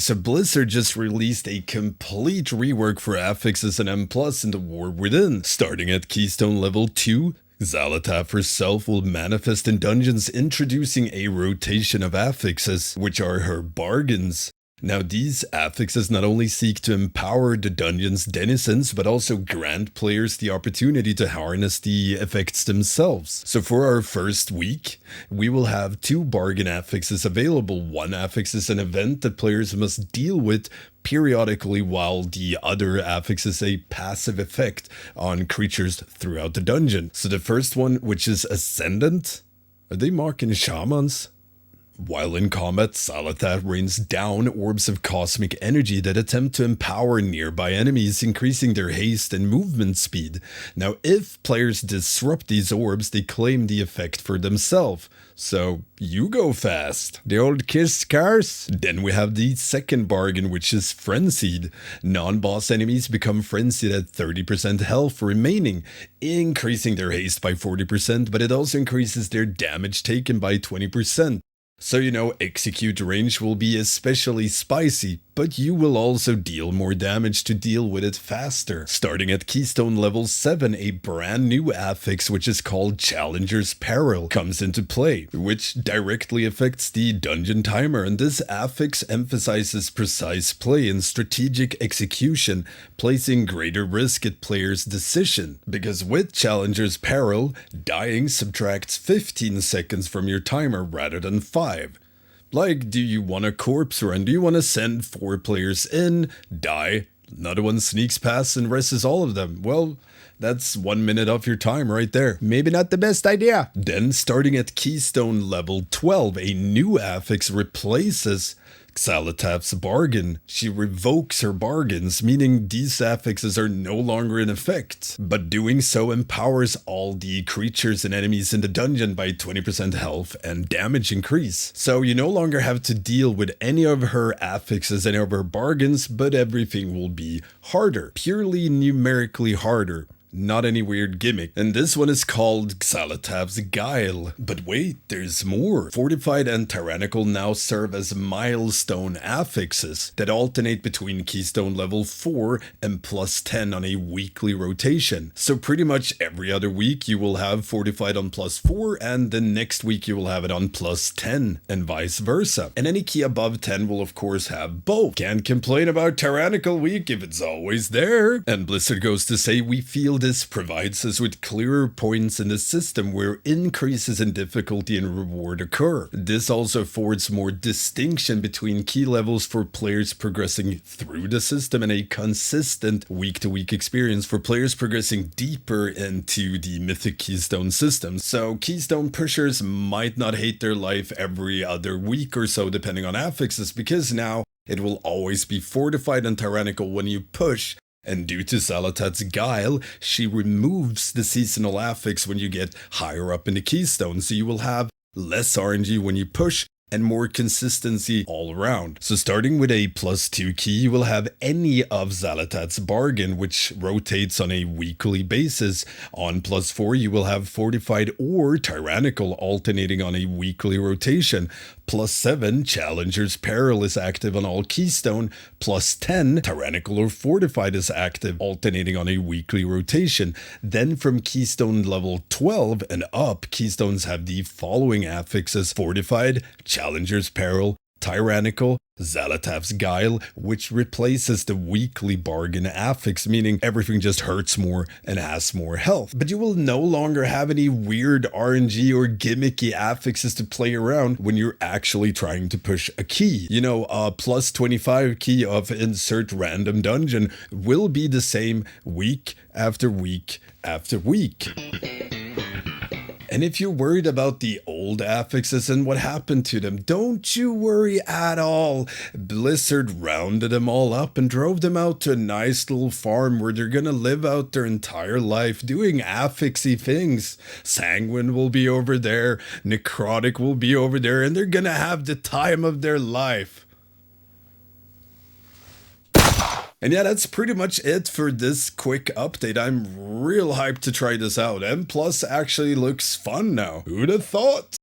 so Blizzard just released a complete rework for affixes and M+ in the War Within. Starting at Keystone level 2, Xalatath herself will manifest in dungeons, introducing a rotation of affixes, which are her bargains. Now these affixes not only seek to empower the dungeon's denizens, but also grant players the opportunity to harness the effects themselves. So for our first week, we will have 2 bargain affixes available. One affix is an event that players must deal with periodically, while the other affix is a passive effect on creatures throughout the dungeon. So the first one, which is Ascendant, are they mocking shamans? While in combat, Xalatath rains down orbs of cosmic energy that attempt to empower nearby enemies, increasing their haste and movement speed. Now, if players disrupt these orbs, they claim the effect for themselves. So, you go fast. The old kiss curse. Then we have the second bargain, which is Frenzied. Non-boss enemies become frenzied at 30% health remaining, increasing their haste by 40%, but it also increases their damage taken by 20%. So execute range will be especially spicy, but you will also deal more damage to deal with it faster. Starting at Keystone level 7, a brand new affix, which is called Challenger's Peril, comes into play, which directly affects the dungeon timer, and this affix emphasizes precise play and strategic execution, placing greater risk at players' decision. Because with Challenger's Peril, dying subtracts 15 seconds from your timer rather than 5. Like, do you want a corpse run? Do you want to send 4 players in, die, another one sneaks past and rests all of them? Well, that's 1 minute off your time right there. Maybe not the best idea. Then, starting at Keystone level 12, a new affix replaces Xalatath's bargain. She revokes her bargains, meaning these affixes are no longer in effect, but doing so empowers all the creatures and enemies in the dungeon by 20% health and damage increase. So you no longer have to deal with any of her affixes, any of her bargains, but everything will be harder, purely numerically harder. Not any weird gimmick. And this one is called Xalatath's Guile. But wait, there's more. Fortified and Tyrannical now serve as milestone affixes that alternate between Keystone level 4 and +10 on a weekly rotation. So pretty much every other week you will have Fortified on +4, and the next week you will have it on +10, and vice versa. And any key above 10 will of course have both. Can't complain about Tyrannical week if it's always there. And Blizzard goes to say, we feel this provides us with clearer points in the system where increases in difficulty and reward occur. This also affords more distinction between key levels for players progressing through the system and a consistent week-to-week experience for players progressing deeper into the Mythic Keystone system. So Keystone pushers might not hate their life every other week or so depending on affixes, because now it will always be Fortified and Tyrannical when you push. And due to Xalatath's Guile, she removes the seasonal affix when you get higher up in the Keystone, so you will have less RNG when you push and more consistency all around. So starting with a +2 key, you will have any of Xalatath's bargain, which rotates on a weekly basis. On +4, you will have Fortified or Tyrannical alternating on a weekly rotation. +7, Challenger's Peril is active on all Keystone. +10, Tyrannical or Fortified is active, alternating on a weekly rotation. Then from Keystone level 12 and up, Keystones have the following affixes: Fortified, Challenger's Peril, Tyrannical, Xalatath's Guile, which replaces the weekly bargain affix, meaning everything just hurts more and has more health. But you will no longer have any weird RNG or gimmicky affixes to play around when you're actually trying to push a key. A +25 key of insert random dungeon will be the same week after week after week. And if you're worried about the old affixes and what happened to them, don't you worry at all. Blizzard rounded them all up and drove them out to a nice little farm where they're gonna live out their entire life doing affixy things. Sanguine will be over there, Necrotic will be over there, and they're gonna have the time of their life. And yeah, that's pretty much it for this quick update. I'm real hyped to try this out. M+ actually looks fun now. Who'd have thought?